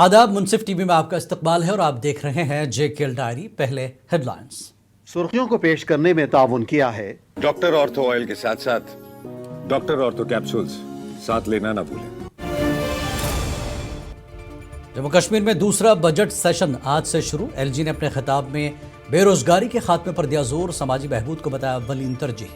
आदाब, मुंसिफ टीवी में आपका इस्तकबाल है और आप देख रहे हैं जेकेएल डायरी। पहले हेडलाइंस। सुर्खियों को पेश करने में ताउन किया है डॉक्टर ऑर्थो ऑयल के साथ साथ डॉक्टर ऑर्थो कैप्सूल्स साथ लेना ना भूलें। जम्मू कश्मीर में दूसरा बजट सेशन आज से शुरू। एलजी ने अपने खिताब में बेरोजगारी के खात्मे पर दिया जोर, समाजी बहबूद को बताया अव्वलीन तरजीह।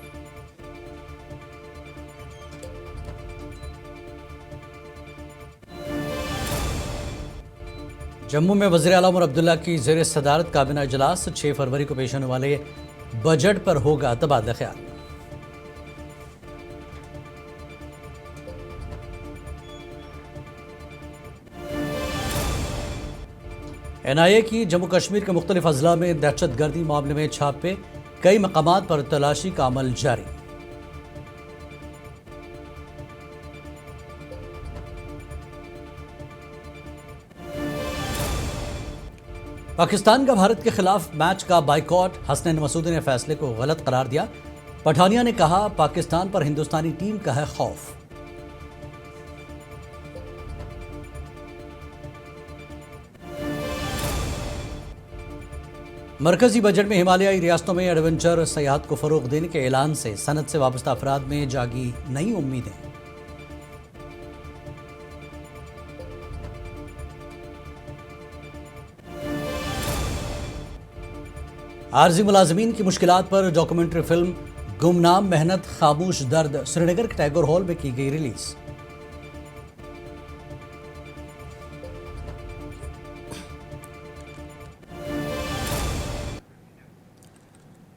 जम्मू में वज़ीर आला उमर अब्दुल्ला की ज़ेर सदारत काबीना इजलास। 6 फरवरी को पेश होने वाले बजट पर होगा तबादला ख्याल। एनआईए की जम्मू कश्मीर के मुख्तलिफ अजला में दहशतगर्दी मामले में छापे, कई मकामात पर तलाशी का अमल जारी। पाकिस्तान का भारत के खिलाफ मैच का बाइकॉट। हसनैन मसूदी ने फैसले को गलत करार दिया। पठानिया ने कहा, पाकिस्तान पर हिंदुस्तानी टीम का है खौफ। मरकजी बजट में हिमालयाई रियासतों में एडवेंचर सयाहत को फरोग देने के ऐलान से सनत से वाबस्ता अफराद में जागी नई उम्मीदें। आरजी मुलाजमीन की मुश्किलात पर डॉक्यूमेंट्री फिल्म गुमनाम मेहनत खामोश दर्द श्रीनगर के टैगोर हॉल में की गई रिलीज।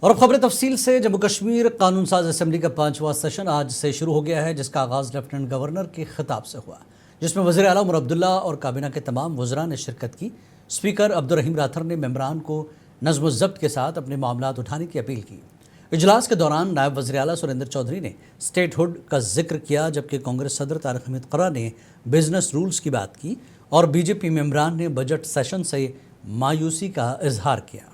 और खबरें तफसील से। जम्मू कश्मीर कानून साज असेंबली का 5वां सेशन आज से शुरू हो गया है, जिसका आगाज लेफ्टिनेंट गवर्नर के खिताब से हुआ, जिसमें वज़ीर आला उमर अब्दुल्ला और काबीना के तमाम वज़रा ने शिरकत की। स्पीकर अब्दुर्रहीम राथर ने मेंबरान को नज़्म व ज़ब्त के साथ अपने मामलात उठाने की अपील की। इजलास के दौरान नायब वज़ीर आला सुरेंद्र चौधरी ने स्टेटहुड का जिक्र किया, जबकि कांग्रेस सदर तारिक हमीद क़र्रा ने बिजनेस रूल्स की बात की और बीजेपी मेंबरान ने बजट सेशन से मायूसी का इजहार किया।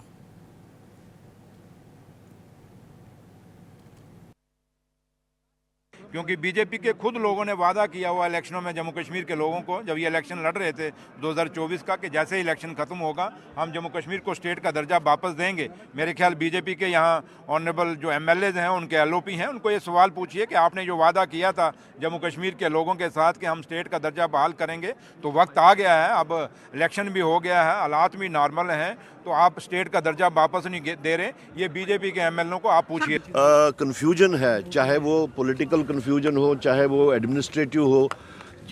क्योंकि बीजेपी के खुद लोगों ने वादा किया हुआ इलेक्शनों में जम्मू कश्मीर के लोगों को, जब ये इलेक्शन लड़ रहे थे 2024 का, कि जैसे ही इलेक्शन खत्म होगा हम जम्मू कश्मीर को स्टेट का दर्जा वापस देंगे। मेरे ख्याल बीजेपी के यहाँ ऑनरेबल जो एमएलएज हैं, उनके एलओपी हैं, उनको ये सवाल पूछिए कि आपने जो वादा किया था जम्मू कश्मीर के लोगों के साथ कि हम स्टेट का दर्जा बहाल करेंगे, तो वक्त आ गया है, अब इलेक्शन भी हो गया है, हालात भी नॉर्मल हैं, तो आप स्टेट का दर्जा वापस नहीं दे रहे। ये बीजेपी के एमएलए को आप पूछिए। कन्फ्यूजन है, चाहे वो पॉलिटिकल कन्फ्यूजन हो, चाहे वो एडमिनिस्ट्रेटिव हो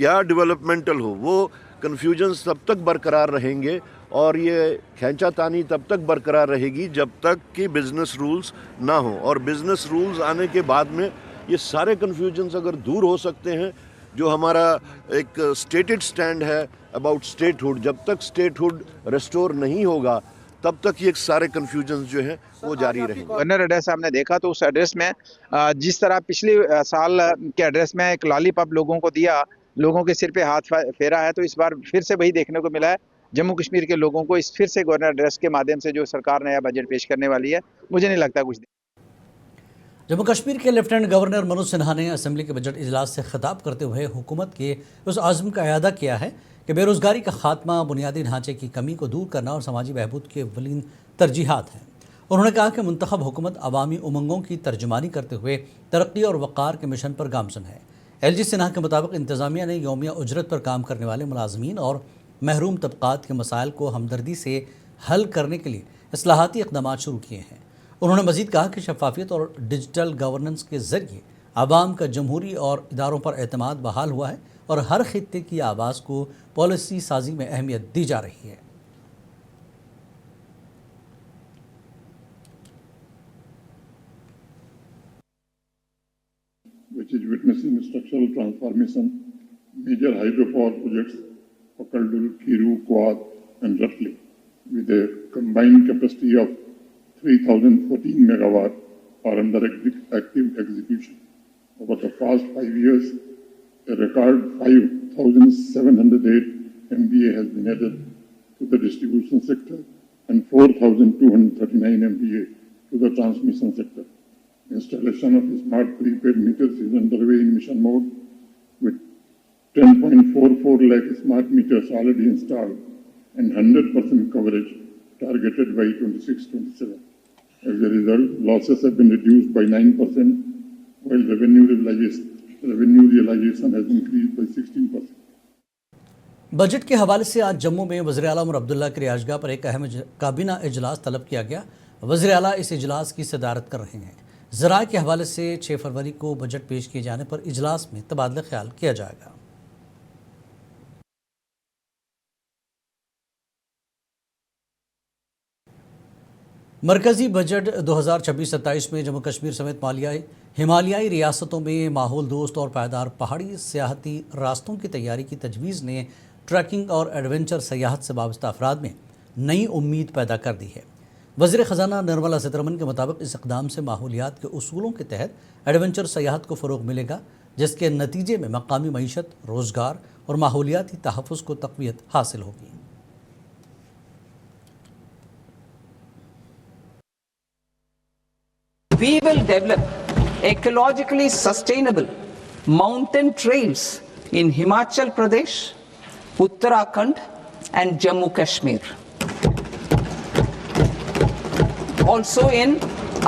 या डेवलपमेंटल हो, वो कन्फ्यूजन तब तक बरकरार रहेंगे और ये खींचातानी तब तक बरकरार रहेगी जब तक कि बिजनेस रूल्स ना हो। और बिजनेस रूल्स आने के बाद में ये सारे कन्फ्यूजन्स अगर दूर हो सकते हैं, जो हमारा एक स्टेटेड स्टैंड है अबाउट स्टेटहुड, जब तक स्टेटहुड रिस्टोर नहीं होगा तब तक ये सारे कन्फ्यूजन जो हैं वो जारी रहेंगे। गवर्नर एड्रेस हमने देखा तो उस एड्रेस में जिस तरह पिछले साल के एड्रेस में एक लॉलीपॉप लोगों को दिया, लोगों के सिर पे हाथ फेरा है, तो इस बार फिर से वही देखने को मिला है। जम्मू कश्मीर के लोगों को इस फिर से गवर्नर एड्रेस के माध्यम से जो सरकार नया बजट पेश करने वाली है, मुझे नहीं लगता कुछ। जम्मू कश्मीर के लेफ्टिनेंट गवर्नर मनोज सिन्हा ने असेंबली के बजट इजलास से खिताब करते हुए हुकूमत के उस आज़म का इआदा किया है कि बेरोज़गारी का खात्मा, बुनियादी ढांचे की कमी को दूर करना और समाजी बहबूद के अव्वलीन तरजीहात हैं। उन्होंने कहा कि मुंतखब हुकूमत अवामी उमंगों की तर्जुमानी करते हुए तरक्की और वक़ार के मिशन पर गामज़न है। एलजी सिन्हा के मुताबिक इंतज़ामिया ने यौमिया उजरत पर काम करने वाले मुलाजमीन और महरूम तबक़ात के मसाइल को हमदर्दी से हल करने के लिए इस्लाहाती इक़दामात शुरू किए हैं। उन्होंने मज़ीद कहा कि शफ़ाफ़ियत और डिजिटल गवर्नेंस के ज़रिए आवाम का जमहूरी और इदारों पर एतमाद बहाल हुआ है और हर खित्ते की आवाज़ को पॉलिसी साजी में अहमियत दी जा रही है। Which is witnessing structural transformation, major hydropower projects, Pakaldul, Kiru, Quad and Ratli, with a combined capacity of 3,014 megawatt are under active execution. Over the past 5 years, a record 5,708 MVA has been added to the distribution sector and 4,239 MVA to the transmission sector. Installation of smart prepaid meters is underway in mission mode with 10.44 lakh smart meters already installed, and 100% coverage targeted by 26-27. As a result, losses have been reduced by 9%, while revenue realization has increased by 16%. Budget के हवाले से आज जम्मू में वज़ीर आला उमर अब्दुल्ला की रिहाइशगाह पर एक अहम काबीना इजलास तलब किया गया। वज़ीर आला इस इजलास की सदारत कर रहे हैं। ज़राए के हवाले से 6 फरवरी को बजट पेश किए जाने पर इजलास में तबादला ख्याल किया जाएगा। मरकजी बजट 2026-27 में जम्मू कश्मीर समेत हिमालयाई रियासतों में माहौल दोस्त और पायदार पहाड़ी सियाहती रास्तों की तैयारी की तजवीज़ ने ट्रैकिंग और एडवेंचर सियाहत से वाबस्ता अफराद में नई उम्मीद पैदा कर दी है। वज़ीर ख़जाना निर्मला सीतारमण के मुताबिक इस इक़दाम से माहौलियात के उसूलों के तहत एडवेंचर सियाहत को फ़रोग़ मिलेगा, जिसके नतीजे में मकामी मईशत, रोज़गार और माहौलियाती तहफ़्फ़ुज़ को तक़वियत हासिल होगी। We will develop ecologically sustainable mountain trails in Himachal Pradesh, Uttarakhand and Jammu Kashmir. Also in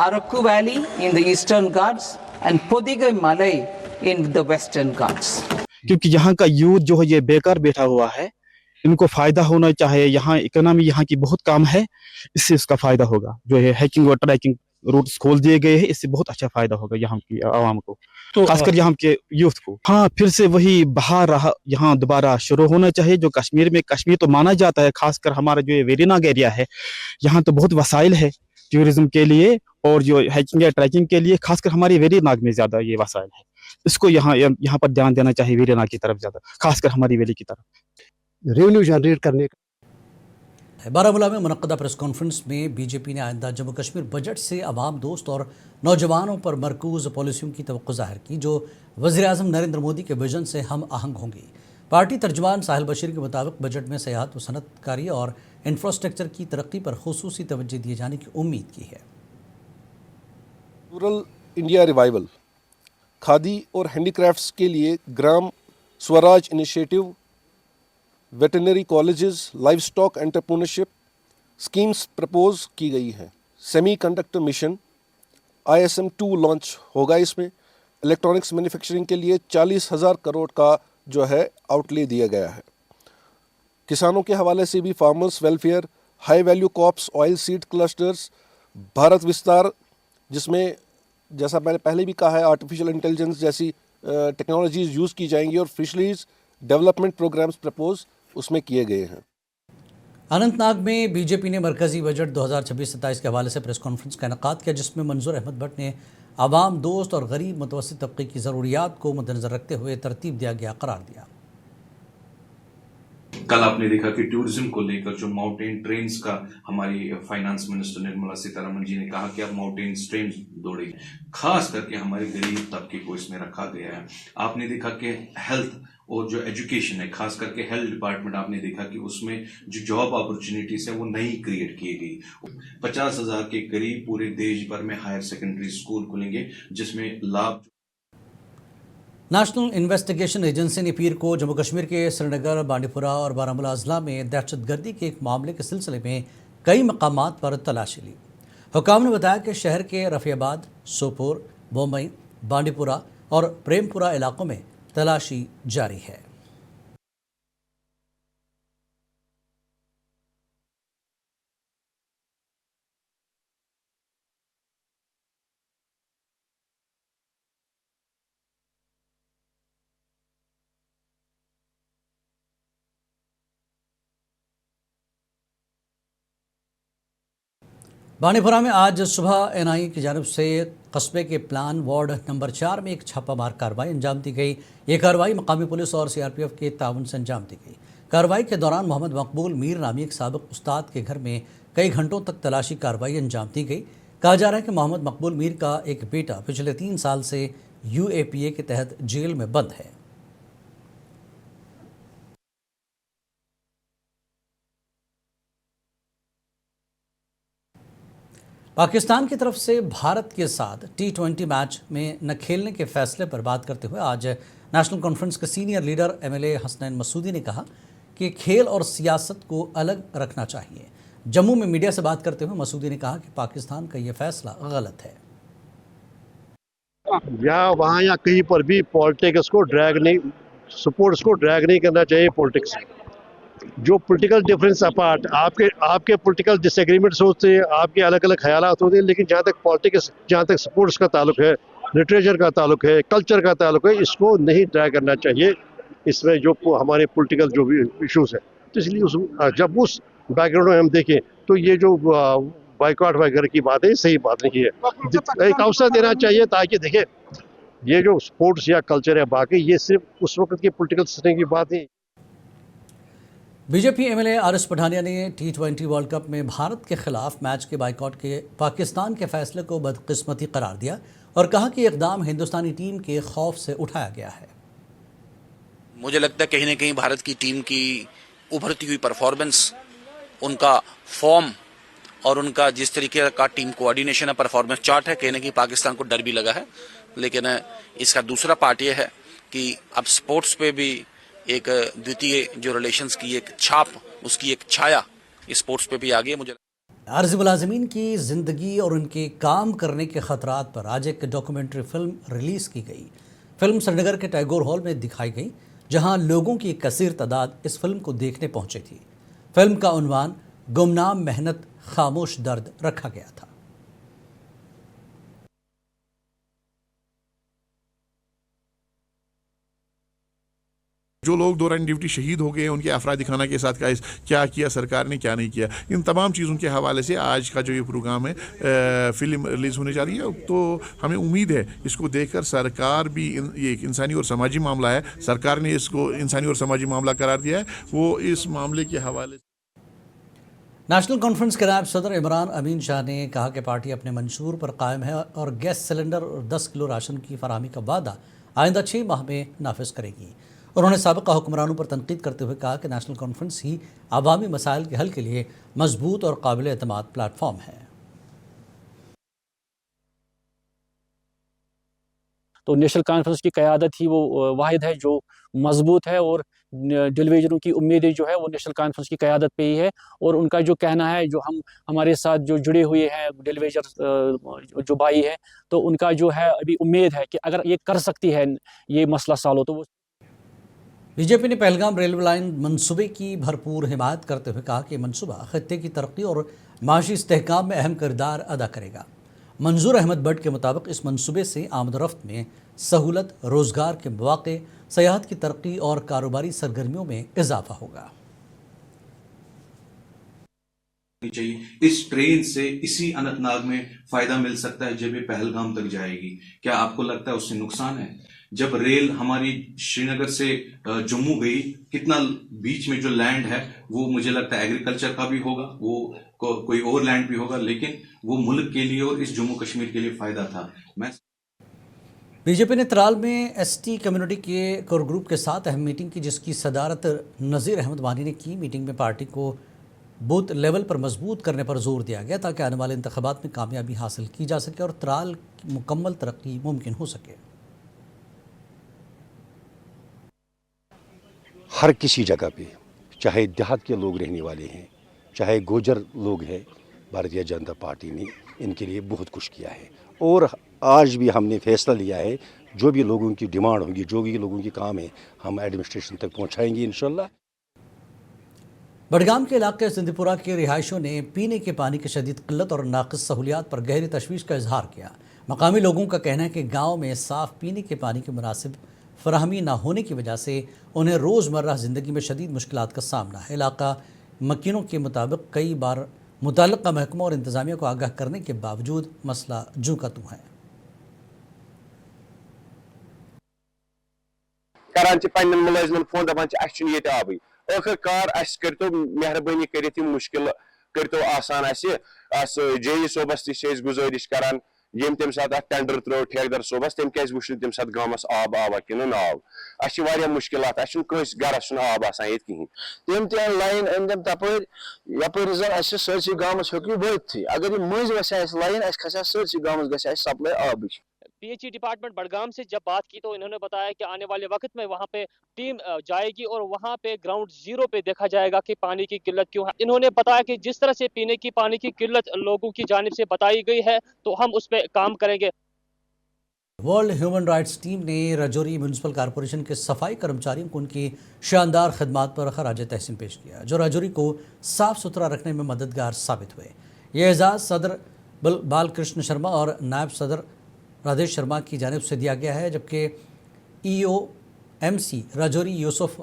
Araku Valley in the Eastern Ghats and Podigai Malay in the Western Ghats. क्योंकि यहाँ का यूथ जो है ये बेकार बैठा हुआ है, इनको फायदा होना चाहिए। यहाँ इकोनॉमी यहाँ की बहुत कम है, इससे इसका फायदा होगा। जो है हाइकिंग और ट्रैकिंग रूट्स खोल दिए गए हैं, इससे बहुत अच्छा फायदा होगा यहाँ की आवाम को, तो खासकर यहाँ के यूथ को। हाँ, फिर से वही बहार रहा यहाँ दोबारा शुरू होना चाहिए। जो कश्मीर तो माना जाता है, खासकर हमारा जो वेरीनाग एरिया है, यहाँ तो बहुत वसाइल है टूरिज्म के लिए और जो हाइकिंग या ट्रैकिंग के लिए, खासकर हमारी वेरीनाग में ज्यादा ये वसाइल है। इसको यहाँ पर ध्यान देना चाहिए, वेरीनाग की तरफ ज्यादा, खासकर हमारी वैली की तरफ रेवेन्यू जनरेट करने का। बारामूला में मुनक्कदा प्रेस कॉन्फ्रेंस में बीजेपी ने आइंदा जम्मू कश्मीर बजट से अवाम दोस्त और नौजवानों पर मरकूज़ पॉलिसियों की तवक्को ज़ाहिर की, जो वज़ीर-ए-आज़म नरेंद्र मोदी के विजन से हम आहंग होंगी। पार्टी तर्जुमान साहिल बशीर के मुताबिक बजट में सयाहत व सनअतकारी और इंफ्रास्ट्रक्चर की तरक्की पर खुसूसी तवज्जो दिए जाने की उम्मीद की है। रूरल इंडिया रिवाइवल, खादी और हैंडीक्राफ्ट्स के लिए Gram Swaraj initiative, veterinary colleges, livestock entrepreneurship schemes propose की गई हैं। सेमीकंडक्टर मिशन ISM-2 लॉन्च होगा। इसमें इलेक्ट्रॉनिक्स मैन्युफैक्चरिंग के लिए 40,000 करोड़ का जो है आउटले दिया गया है। किसानों के हवाले से भी farmers welfare, high value crops, oil seed clusters, Bharat विस्तार, जिसमें जैसा मैंने पहले भी कहा है आर्टिफिशियल इंटेलिजेंस जैसी टेक्नोलॉजीज यूज़ की जाएंगी, और फिशरीज डेवलपमेंट प्रोग्राम्स प्रपोज उसमें किए गए हैं। अनंतनाग में बीजेपी ने मरकजी बजट 2026-27 के हवाले से प्रेस कॉन्फ्रेंस का इनेकाद किया, जिसमें मंजूर अहमद भट्ट ने आवाम दोस्त और गरीब मुतवस्सित तबके की ज़रूरियात को मद्देनज़र रखते हुए तरतीब दिया गया करार दिया। कल आपने देखा कि टूरिज्म को लेकर जो माउंटेन ट्रेन्स का हमारी फाइनेंस मिनिस्टर निर्मला सीतारमण जी ने कहा कि अब माउंटेन ट्रेन दौड़ेगी, खास करके हमारे गरीब तबके को इसमें रखा गया है। आपने देखा कि हेल्थ और जो एजुकेशन है, खास करके हेल्थ डिपार्टमेंट, आपने देखा कि उसमें जो जॉब अपॉर्चुनिटीज है वो नई क्रिएट की गई। 50,000 के करीब पूरे देश भर में हायर सेकेंडरी स्कूल खुलेंगे, जिसमें लाभ। नेशनल इन्वेस्टिगेशन एजेंसी ने पीर को जम्मू कश्मीर के श्रीनगर, बांडीपुरा और बारामूला अजला में दहशतगर्दी के एक मामले के सिलसिले में कई मकामात पर तलाशी ली। हुकाम ने बताया कि शहर के रफियाबाद, सोपोर, बोमई, बांडीपुरा और प्रेमपुरा इलाकों में तलाशी जारी है। बांडीपुरा में आज सुबह NIA की जानिब से कस्बे के प्लान वार्ड नंबर 4 में एक छापामार कार्रवाई अंजाम दी गई। ये कार्रवाई मकामी पुलिस और CRPF के ताउन से अंजाम दी गई। कार्रवाई के दौरान मोहम्मद मकबूल मीर नामी एक साबिक उस्ताद के घर में कई घंटों तक तलाशी कार्रवाई अंजाम दी गई। कहा जा रहा है कि मोहम्मद मकबूल मीर का एक बेटा पिछले 3 साल से UAPA के तहत जेल में बंद है। पाकिस्तान की तरफ से भारत के साथ T20 मैच में न खेलने के फैसले पर बात करते हुए आज नेशनल कॉन्फ्रेंस के senior leader MLA Hasnain Masoodi ने कहा कि खेल और सियासत को अलग रखना चाहिए। जम्मू में मीडिया से बात करते हुए मसूदी ने कहा कि पाकिस्तान का ये फैसला गलत है। वहाँ या कहीं पर भी पॉलिटिक्स को ड्रैग नहीं, स्पोर्ट्स को ड्रैग नहीं करना चाहिए पॉलिटिक्स। जो पॉलिटिकल डिफरेंस अपार्ट, आपके पॉलिटिकल डिसएग्रीमेंट्स होते हैं, आपके अलग अलग ख्यालात होते हैं, लेकिन जहाँ तक पॉलिटिक्स, जहाँ तक स्पोर्ट्स का ताल्लुक है, लिटरेचर का ताल्लुक है, कल्चर का ताल्लुक है, इसको नहीं ड्रैग करना चाहिए इसमें जो हमारे पॉलिटिकल जो भी इशूज़ हैं। तो इसलिए जब उस बैकग्राउंड में हम देखें तो ये जो बाइकआउट वगैरह की बात है सही बात नहीं है। एक अवसर देना चाहिए ताकि देखें ये जो स्पोर्ट्स या कल्चर है बाकी ये सिर्फ उस वक्त की पॉलिटिकल सिस्टम की बात नहीं। बीजेपी MLA आरिस पठानिया ने T20 वर्ल्ड कप में भारत के खिलाफ मैच के बाइकआउट के पाकिस्तान के फैसले को बदकिस्मती करार दिया और कहा कि इकदाम हिंदुस्तानी टीम के खौफ से उठाया गया है। मुझे लगता है कहीं ना कहीं भारत की टीम की उभरती हुई परफॉर्मेंस, उनका फॉर्म और उनका जिस तरीके का टीम कोऑर्डिनेशन है, परफॉर्मेंस चार्ट है, कहीं ना कहीं पाकिस्तान को डर भी लगा है। लेकिन इसका दूसरा पार्ट ये है कि अब स्पोर्ट्स पे भी एक द्वितीय जो रिलेशंस की एक छाप, उसकी एक छाया इस स्पोर्ट्स पे भी आ गई है। मुझे आरज़ी मुलाजिमीन की ज़िंदगी और उनके काम करने के ख़तरात पर आज एक डॉक्यूमेंट्री फिल्म रिलीज़ की गई। फिल्म श्रीनगर के टैगोर हॉल में दिखाई गई, जहां लोगों की एक कसीर तादाद इस फिल्म को देखने पहुंची थी। फिल्म का उन्वान गुमनाम मेहनत खामोश दर्द रखा गया था। जो लोग दौरान ड्यूटी शहीद हो गए, उनके अफराद दिखाना के साथ क्या किया सरकार ने, क्या नहीं किया, इन तमाम चीज़ों के हवाले से आज का जो ये प्रोग्राम है फिल्म रिलीज़ होने जा रही है। तो हमें उम्मीद है इसको देखकर सरकार भी, ये एक इंसानी और समाजी मामला है, सरकार ने इसको इंसानी और समाजी मामला करार दिया है, वो इस मामले के हवाले से। नेशनल कॉन्फ्रेंस के नायब सदर इमरान अमीन शाह ने कहा कि पार्टी अपने मंशूर पर कायम है और गैस सिलेंडर और 10 किलो राशन की फराहमी का वादा आइंदा 6 माह में नाफिज करेगी। उन्होंने साबिक़ा हुक्मरानों पर तनकीद करते हुए कहा कि नेशनल कॉन्फ्रेंस ही अवामी मसाइल के हल के लिए मजबूत और काबिल एतमाद प्लेटफॉर्म है। तो नेशनल कॉन्फ्रेंस की क़यादत ही वो वाहिद है जो मजबूत है और डेलीवेजरों की उम्मीदें जो है वो नेशनल कॉन्फ्रेंस की क़यादत पे ही है। और उनका जो कहना है, जो हमारे साथ जो जुड़े हुए हैं डेलीवेजर जो भाई है, तो उनका जो है अभी उम्मीद है कि अगर ये कर सकती है ये मसला साल हो तो वो। बीजेपी ने पहलगाम रेलवे लाइन मनसूबे की भरपूर हिमायत करते हुए कहा कि मनसूबा खत्ते की तरक्की और माशी इस्तेहकाम में अहम किरदार अदा करेगा। मंजूर अहमद बट के मुताबिक इस मनसूबे से आमदरफ्त में सहूलत, रोज़गार के मौक़े, सयाहत की तरक्की और कारोबारी सरगर्मियों में इजाफा होगा। चाहिए इस ट्रेन से इसी अनंतनाग में फायदा मिल सकता है जब ये पहलगाम तक जाएगी। क्या आपको लगता है उससे नुकसान है? जब रेल हमारी श्रीनगर से जम्मू गई, कितना बीच में जो लैंड है वो मुझे लगता है एग्रीकल्चर का भी होगा, वो कोई और लैंड भी होगा, लेकिन वो मुल्क के लिए और इस जम्मू कश्मीर के लिए फायदा था। बीजेपी ने त्राल में ST कम्युनिटी के कोर ग्रुप के साथ अहम मीटिंग की, जिसकी सदारत नज़ीर अहमद वानी ने की। मीटिंग में पार्टी को बूथ लेवल पर मजबूत करने पर जोर दिया गया ताकि आने वाले इंतखाबात में कामयाबी हासिल की जा सके और त्राल की मुकम्मल तरक्की मुमकिन हो सके। हर किसी जगह पे, चाहे देहात के लोग रहने वाले हैं, चाहे गुजर लोग हैं, भारतीय जनता पार्टी ने इनके लिए बहुत कुछ किया है। और आज भी हमने फैसला लिया है जो भी लोगों की डिमांड होगी, जो भी लोगों की काम है, हम एडमिनिस्ट्रेशन तक पहुंचाएंगे इंशाल्लाह। बडगाम के इलाके सिंधीपुरा के रिहायशियों ने पीने के पानी की शदीद किल्लत और नाक़िस सहूलियात पर गहरी तशवीश का इजहार किया। मकामी लोगों का कहना है कि गाँव में साफ़ पीने के पानी की मुनासिब फराहमी न होने की वजह से उन्हें रोज़मर्रा ज़िंदगी में शदीद मुश्किलात का सामना है। इलाका मकीनों के मुताबिक कई बार मुतल्लिक़ा महकमा और इंतज़ामिया को आगाह करने के बावजूद मसला जूं का तूं है। करान पन्न मुलाजिमन फोन दपान ये आबी आखिरकार करो मेहरबानी कर मुश्किल करो आसान JE सोबस गुजारिश करान यम तम सात टेंडर त्रो ठेकेदार सोबस तम क्या वुन तम सात गामस आब आवा कि नाव अ मुश्किलात कस गरस आब आसान ये कहें तम त लाइन अन तम तपर यपर जन सरसी गामस हेकू वत अगर ये मज वस लाइन खसा सरसी गामस गस सप्लाई आब पीएचई डिपार्टमेंट बडगाम से जब बात की तो इन्होंने बताया कि आने वाले वक्त में वहां पे टीम जाएगी और वहां पे ग्राउंड जीरो पे देखा जाएगा कि पानी की किल्लत क्यों है। इन्होंने बताया कि जिस तरह से पीने की पानी की किल्लत लोगों की जानिब से बताई गई है तो हम उस पर काम करेंगे। वर्ल्ड ह्यूमन राइट्स टीम ने राजौरी म्यूनसिपल कॉरपोरेशन के सफाई कर्मचारियों को उनकी शानदार खदमात पर खराज तहसीन पेश किया, जो राजौरी को साफ सुथरा रखने में मददगार साबित हुए। ये एजाज़ सदर बालकृष्ण शर्मा और नायब सदर राजेश शर्मा की जानिब से दिया गया है, जबकि EOMC राजौरी यूसुफ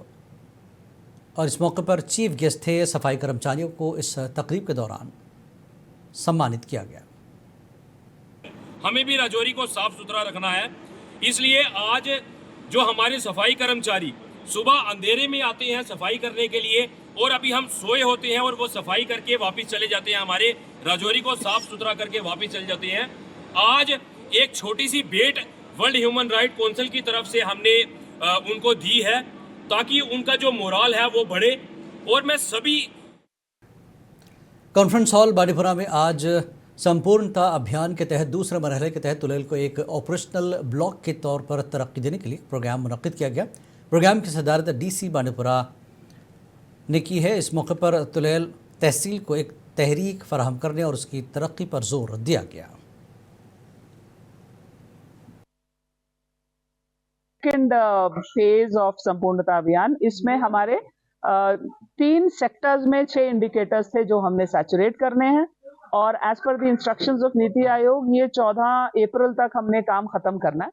और इस मौके पर चीफ गेस्ट थे। सफाई कर्मचारियों को इस तकरीब के दौरान सम्मानित किया गया। हमें भी राजौरी को साफ सुथरा रखना है, इसलिए आज जो हमारे सफाई कर्मचारी सुबह अंधेरे में आते हैं सफाई करने के लिए और अभी हम सोए होते हैं और वो सफाई करके वापस चले जाते हैं, हमारे राजौरी को साफ सुथरा करके वापस चले जाते हैं। आज एक छोटी सी भेंट वर्ल्ड ह्यूमन राइट काउंसिल की तरफ से हमने उनको दी है ताकि उनका जो मोराल है वो बढ़े। और मैं सभी कॉन्फ्रेंस हॉल बाडीपुरा में आज संपूर्णता अभियान के तहत दूसरे मरहले के तहत तुलेल को एक ऑपरेशनल ब्लॉक के तौर पर तरक्की देने के लिए प्रोग्राम मुनक्किद किया गया। प्रोग्राम की सदारत DC बाडीपुरा ने की है। इस मौके पर तुलेल तहसील को एक तहरीक फराहम करने और उसकी तरक्की पर जोर दिया गया। सेकेंड फेज ऑफ संपूर्णता अभियान, इसमें हमारे 3 सेक्टर्स में 6 इंडिकेटर्स थे जो हमने सैचुरेट करने हैं और as per the instructions of NITI Aayog ये 14 अप्रैल तक हमने काम खत्म करना है।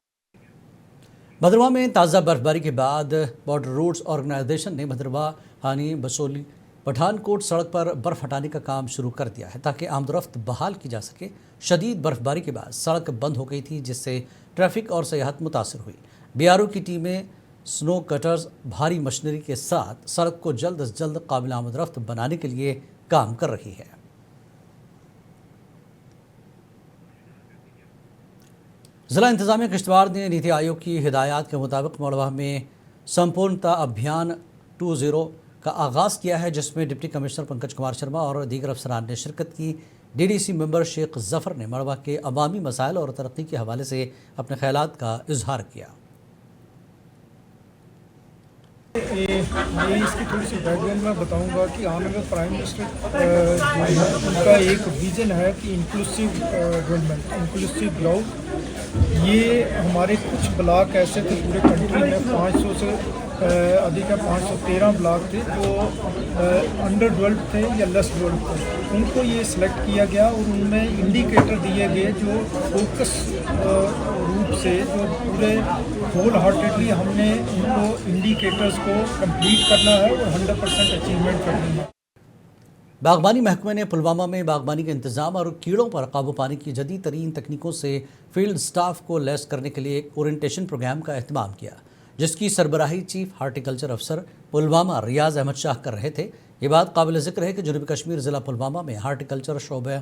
भद्रवाह में ताज़ा बर्फबारी के बाद बॉर्डर रोड्स ऑर्गेनाइजेशन ने भद्रवाह हानी बसोली पठानकोट सड़क पर बर्फ हटाने का काम शुरू कर दिया है ताकि आमदरफ्त बहाल की जा सके। शदीद बर्फबारी के बाद सड़क बंद हो गई थी, जिससे ट्रैफिक और सयाहत मुतासर हुई। BRO की टीमें स्नो कटर्स भारी मशीनरी के साथ सड़क को जल्द से जल्द काबिल आमदरफ्त बनाने के लिए काम कर रही है। ज़िला इंतज़ामिया किश्तवाड़ ने नीति आयोग की हिदायत के मुताबिक मड़वाह में संपूर्णता अभियान 2.0 का आगाज़ किया है, जिसमें डिप्टी कमिश्नर पंकज कुमार शर्मा और दीगर अफसरान ने शिरकत की। DDC मेंबर शेख जफ़र ने मड़वाह के अवामी मसाइल और तरक्की के हवाले से अपने ख्यालात का इजहार किया। मैं इसकी थोड़ी सी बैकग्राउंड में बताऊंगा कि ऑनरेबल प्राइम मिनिस्टर जो है उनका एक विज़न है कि इंक्लूसिव डेवलपमेंट, इंक्लूसिव ग्राउंड। ये हमारे कुछ ब्लॉक ऐसे थे पूरे कंट्री में 500 से अधिक है, 513 ब्लॉक थे जो अंडर डेवलप्ड थे या लेस डेवलप्ड थे। उनको ये सिलेक्ट किया गया और उनमें इंडिकेटर दिए गए जो फोकस रूप से जो पूरे होल हार्टेडली हमने उनको इंडिकेटर्स को कंप्लीट करना है और 100% अचीवमेंट करनी है। बागबानी महकमे ने पुलवामा में बागबानी के इंतजाम और कीड़ों पर काबू पाने की जदीद तरीन तकनीकों से फील्ड स्टाफ को लैस करने के लिए एक ओरिएंटेशन प्रोग्राम का अहतमाम किया, जिसकी सरबराही चीफ हार्टिकल्चर अफसर पुलवामा रियाज अहमद शाह कर रहे थे। ये बात काबिल ज़िक्र है कि जनूबी कश्मीर ज़िला पुलवामा में हार्टिकल्चर शोबे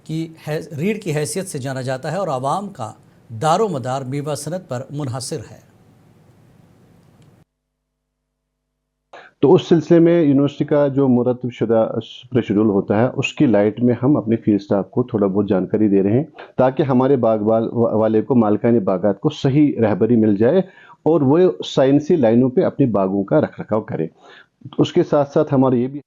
की रीढ़ की हैसियत से जाना जाता है और आवाम का दारो मदार मेवा सनत पर मुनहसर है। तो उस सिलसिले में यूनिवर्सिटी का जो मुरतब शुदा शेड्यूल होता है उसकी लाइट में हम अपने फील्ड स्टाफ को थोड़ा बहुत जानकारी दे रहे हैं ताकि हमारे बाग वाले को मालिकाने बागात को सही रहबरी मिल जाए और वो साइंसी लाइनों पे अपने बागों का रखरखाव करें। उसके साथ साथ हमारा ये भी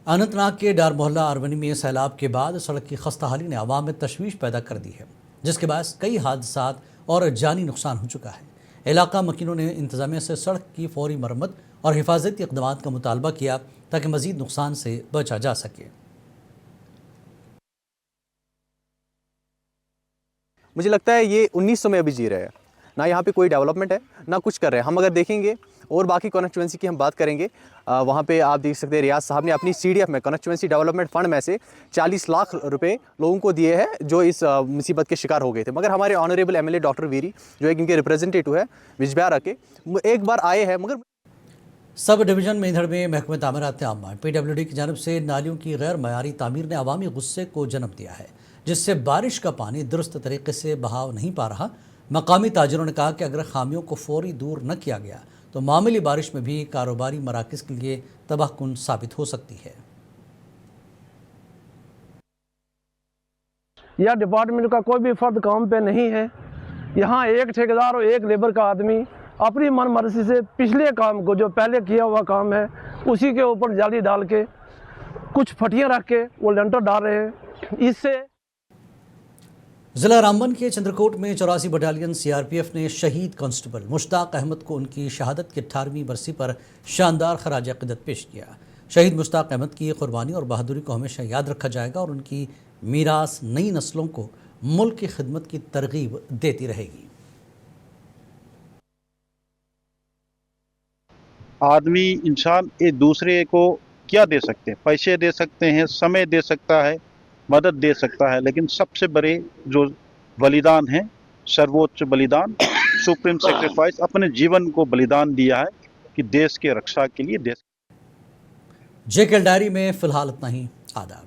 अनंतनाग के डार मोहल्ला अरवनी में सैलाब के बाद सड़क की खस्ताहाली ने अवाम में तशवीश पैदा कर दी है, जिसके बाद कई हादसात और जानी नुकसान हो चुका है। इलाका मकीनों ने इंतजामिया से सड़क की फौरी मरम्मत और हिफाजती इक़दाम का मुतालबा किया ताकि मज़ीद नुकसान से बचा जा सके। मुझे लगता है ये 1900 में अभी जी रहे हैं ना, यहाँ पे कोई डेवलपमेंट है ना कुछ कर रहे हैं। हम अगर देखेंगे और बाकी कॉन्स्टिट्यूंसी की हम बात करेंगे, वहाँ पे आप देख सकते हैं रियाज साहब ने अपनी CDF में कॉन्स्टिट्यूंसी डेवलपमेंट फंड में से 40 लाख रुपए लोगों को दिए हैं जो इस मुसीबत के शिकार हो गए थे। मगर हमारे ऑनरेबल MLA डॉक्टर वीरी जो एक इनके रिप्रेजेंटेटिव है बिजबिहारा के, एक बार आए हैं। मगर सब डिवीजन मेंढड़ में महकमे तामीरात आमा PWD की जानब से नालियों की गैर मयारी तामीर ने अवामी गुस्से को जन्म दिया है, जिससे बारिश का पानी दुरुस्त तरीके से बहाव नहीं पा रहा। मकामी ताजिरों ने कहा कि अगर खामियों को फौरी दूर न किया गया तो मामूली बारिश में भी कारोबारी मराकज़ के लिए तबाहकुन साबित हो सकती है। या डिपार्टमेंट का कोई भी फर्द काम पे नहीं है। यहाँ एक ठेकेदार और एक लेबर का आदमी अपनी मनमर्जी से पिछले काम को, जो पहले किया हुआ काम है, उसी के ऊपर जाली डाल के कुछ फटियाँ रख के वो लेंटर डाल रहे हैं। इससे ज़िला रामबन के चंद्रकोट में 84 बटालियन CRPF ने शहीद कांस्टेबल मुश्ताक अहमद को उनकी शहादत की 18वीं बरसी पर शानदार खराज अक़ीदत पेश किया। शहीद मुश्ताक अहमद की कुर्बानी और बहादुरी को हमेशा याद रखा जाएगा और उनकी मीरास नई नस्लों को मुल्क की खिदमत की तरगीब देती रहेगी। आदमी, इंसान एक दूसरे को क्या दे सकते हैं? पैसे दे सकते हैं, समय दे सकता है, मदद दे सकता है, लेकिन सबसे बड़े जो बलिदान है, सर्वोच्च बलिदान, सुप्रीम सेक्रीफाइस, अपने जीवन को बलिदान दिया है कि देश के रक्षा के लिए। देश JKL डायरी में फिलहाल इतना ही। आदाब।